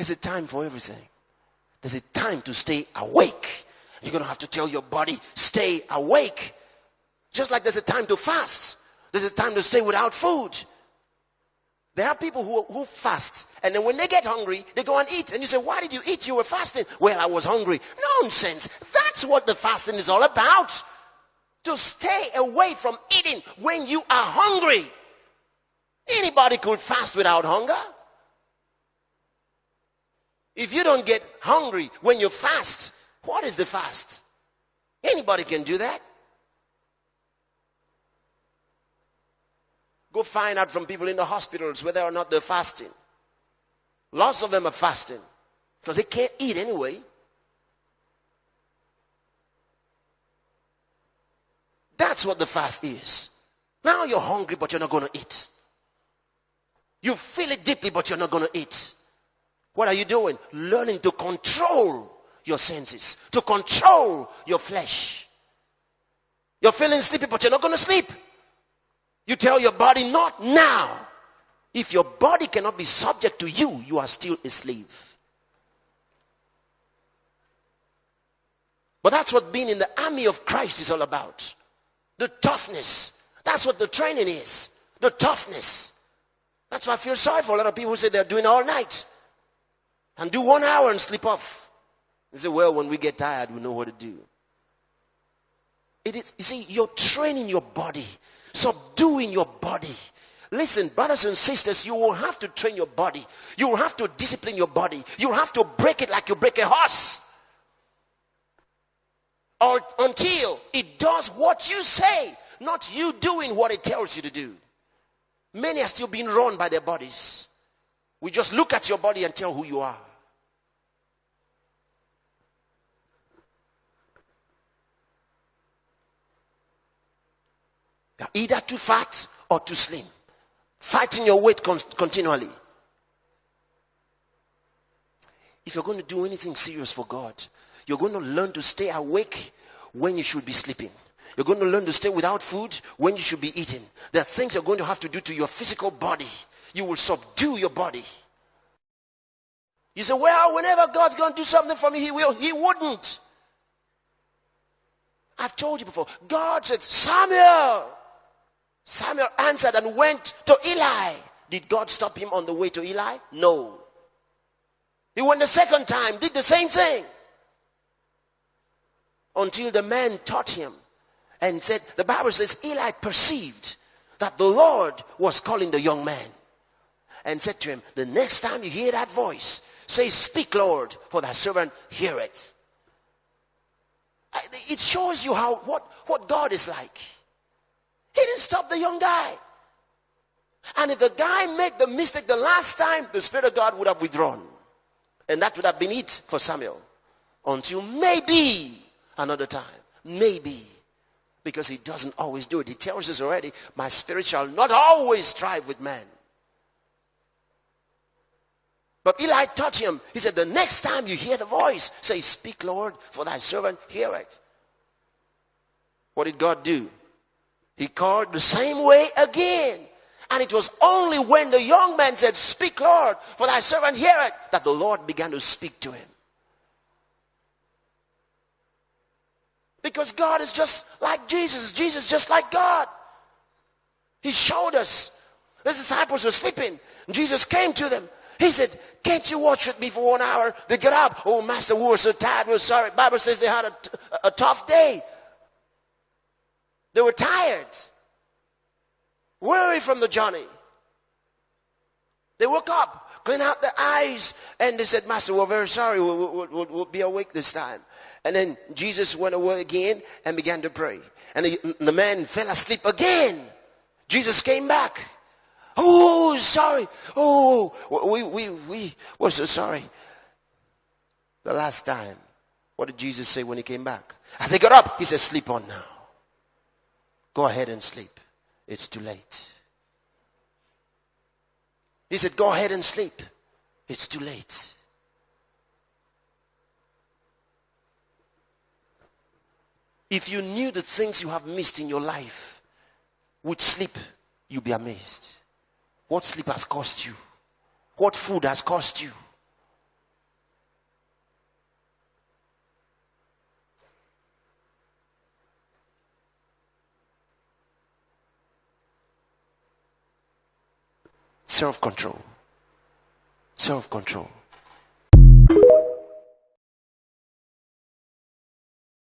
There's a time for everything. There's a time to stay awake. You're going to have to tell your body, stay awake. Just like there's a time to fast. There's a time to stay without food. There are people who fast, and then when they get hungry, they go and eat. And you say, why did you eat? You were fasting. Well, I was hungry. Nonsense. That's what the fasting is all about. To stay away from eating when you are hungry. Anybody could fast without hunger. If you don't get hungry when you fast, what is the fast? Anybody can do that. Go find out from people in the hospitals whether or not they're fasting. Lots of them are fasting because they can't eat anyway. That's what the fast is. Now you're hungry, but you're not going to eat. You feel it deeply, but you're not going to eat. What are you doing? Learning to control your senses, to control your flesh. You're feeling sleepy, but you're not going to sleep. You tell your body, not now. If your body cannot be subject to you, you are still a slave. But that's what being in the army of Christ is all about. The toughness. That's what the training is. The toughness. That's why I feel sorry for a lot of people who say they're doing all night and do 1 hour and sleep off. They say, well, when we get tired, we know what to do. It is, you see, you're training your body, subduing your body. Listen, brothers and sisters, you will have to train your body. You will have to discipline your body. You will have to break it like you break a horse. Or until it does what you say, not you doing what it tells you to do. Many are still being run by their bodies. We just look at your body and tell who you are. You're either too fat or too slim. Fighting your weight continually. If you're going to do anything serious for God, you're going to learn to stay awake when you should be sleeping. You're going to learn to stay without food when you should be eating. There are things you're going to have to do to your physical body. You will subdue your body. You say, well, whenever God's going to do something for me, he will. He wouldn't. I've told you before. God said, Samuel. Samuel answered and went to Eli. Did God stop him on the way to Eli? No. He went the second time, did the same thing. Until the man taught him and said, the Bible says, Eli perceived that the Lord was calling the young man and said to him, the next time you hear that voice, say, speak, Lord, for thy servant heareth. It shows you what God is like. He didn't stop the young guy. And if the guy made the mistake the last time, the Spirit of God would have withdrawn. And that would have been it for Samuel. Until maybe another time. Maybe. Because he doesn't always do it. He tells us already, my spirit shall not always strive with man. But Eli taught him. He said, the next time you hear the voice, say, speak, Lord, for thy servant heareth. What did God do? He called the same way again. And it was only when the young man said, speak, Lord, for thy servant heareth, that the Lord began to speak to him. Because God is just like Jesus. Jesus is just like God. He showed us. The disciples were sleeping. Jesus came to them. He said, can't you watch with me for 1 hour? They get up. Oh, Master, we were so tired. We were sorry. The Bible says they had a tough day. They were tired. Weary from the journey. They woke up, cleaned out their eyes, and they said, Master, we're very sorry. We'll be awake this time. And then Jesus went away again and began to pray. And the man fell asleep again. Jesus came back. Oh, sorry. Oh, we were so sorry. The last time, what did Jesus say when he came back? As he got up, he said, sleep on now. Go ahead and sleep. It's too late. He said, go ahead and sleep. It's too late. If you knew the things you have missed in your life with sleep, you'd be amazed. What sleep has cost you? What food has cost you? Self-control. Self-control.